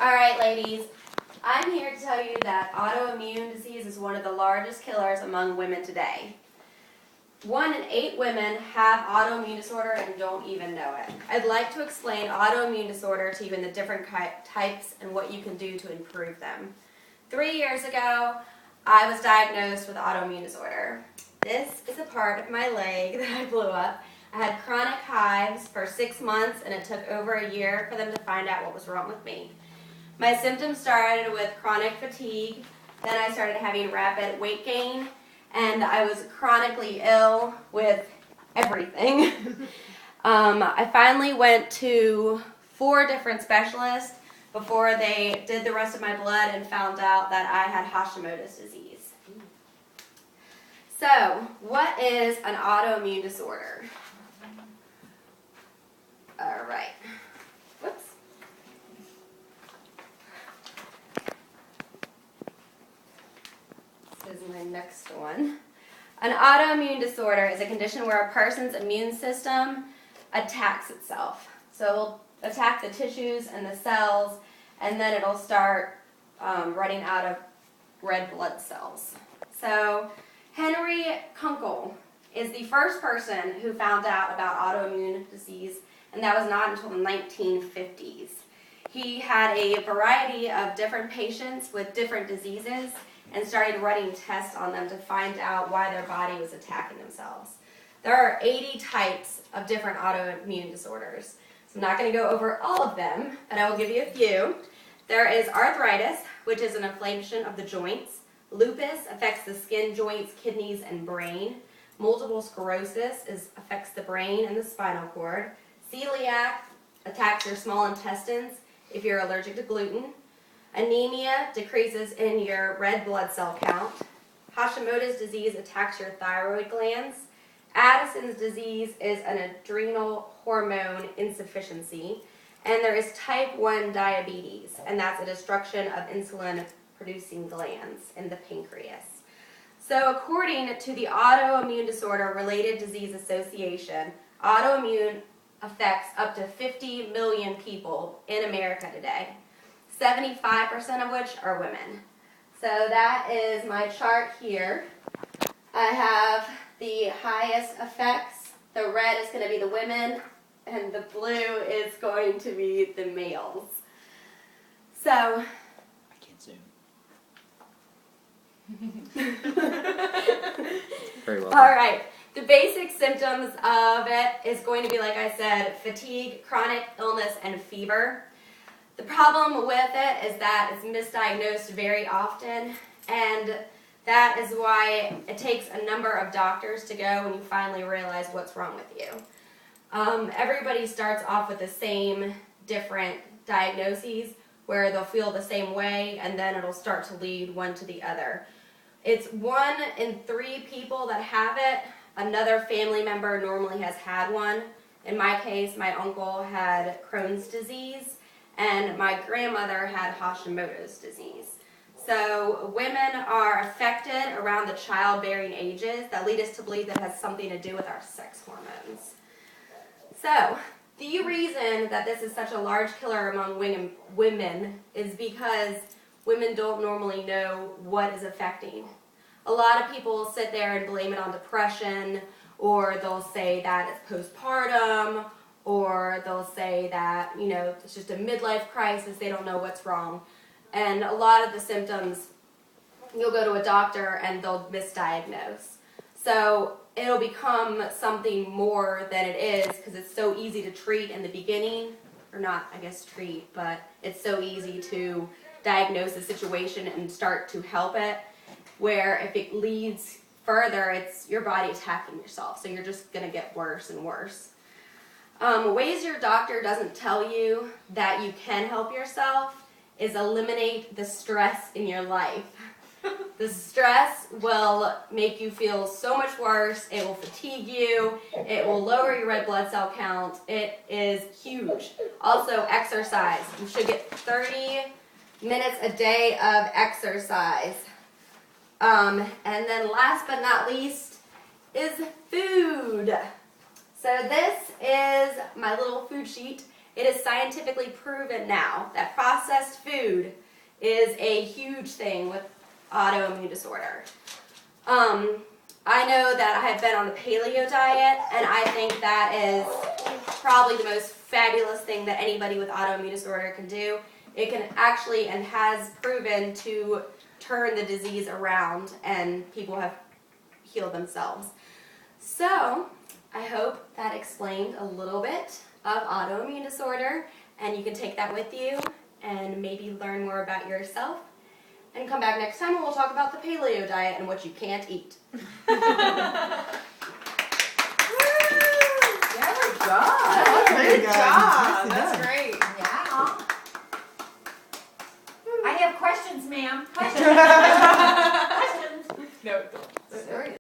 All right, ladies. I'm here to tell you that autoimmune disease is one of the largest killers among women today. 1 in 8 women have autoimmune disorder and don't even know it. I'd like to explain autoimmune disorder to you in the different types and what you can do to improve them. 3 years ago, I was diagnosed with autoimmune disorder. This is a part of my leg that I blew up. I had chronic hives for 6 months, and it took over a year for them to find out what was wrong with me. My symptoms started with chronic fatigue, then I started having rapid weight gain, and I was chronically ill with everything. I finally went to 4 different specialists before they did the rest of my blood and found out that I had Hashimoto's disease. So, what is an autoimmune disorder? All right. Whoops. This is my next one. An autoimmune disorder is a condition where a person's immune system attacks itself. So it'll attack the tissues and the cells, and then it'll start running out of red blood cells. So Henry Kunkel is the first person who found out about autoimmune disease, and that was not until the 1950s. He had a variety of different patients with different diseases and started running tests on them to find out why their body was attacking themselves. There are 80 types of different autoimmune disorders. So I'm not going to go over all of them, but I will give you a few. There is arthritis, which is an inflammation of the joints. Lupus affects the skin, joints, kidneys, and brain. Multiple sclerosis affects the brain and the spinal cord. Celiac attacks your small intestines if you're allergic to gluten. Anemia decreases in your red blood cell count. Hashimoto's disease attacks your thyroid glands. Addison's disease is an adrenal hormone insufficiency. And there is type 1 diabetes, and that's a destruction of insulin-producing glands in the pancreas. So according to the Autoimmune Disorder Related Disease Association, autoimmune affects up to 50 million people in America today. 75% of which are women. So that is my chart here. I have the highest effects. The red is going to be the women, and the blue is going to be the males. So, I can't zoom. Very well. all right. The basic symptoms of it is going to be, like I said, fatigue, chronic illness, and fever. The problem with it is that it's misdiagnosed very often, and that is why it takes a number of doctors to go when you finally realize what's wrong with you. Everybody starts off with the same different diagnoses where they'll feel the same way, and then it'll start to lead one to the other. It's 1 in 3 people that have it. Another family member normally has had one. In my case, my uncle had Crohn's disease, and my grandmother had Hashimoto's disease. So women are affected around the childbearing ages that lead us to believe that it has something to do with our sex hormones. So the reason that this is such a large killer among women is because women don't normally know what is affecting. A lot of people sit there and blame it on depression, or they'll say that it's postpartum, or they'll say that, it's just a midlife crisis, they don't know what's wrong. And a lot of the symptoms, you'll go to a doctor and they'll misdiagnose. So it'll become something more than it is because it's so easy to treat in the beginning, or not, I guess, treat, but it's so easy to diagnose a situation and start to help it, where if it leads further, it's your body attacking yourself. So you're just going to get worse and worse. Ways your doctor doesn't tell you that you can help yourself is eliminate the stress in your life. The stress will make you feel so much worse. It will fatigue you. It will lower your red blood cell count. It is huge. Also, exercise. You should get 30 minutes a day of exercise. And then last but not least is food. So this is my little food sheet. It is scientifically proven now that processed food is a huge thing with autoimmune disorder. I know that I have been on the paleo diet, and I think that is probably the most fabulous thing that anybody with autoimmune disorder can do. It can actually and has proven to turn the disease around, and people have healed themselves. So I hope that explained a little bit of autoimmune disorder, and you can take that with you and maybe learn more about yourself. And come back next time and we'll talk about the paleo diet and what you can't eat. Very good. Very good. job. Nicely That's done. great. Yeah. I have questions, ma'am. Questions. No. Questions.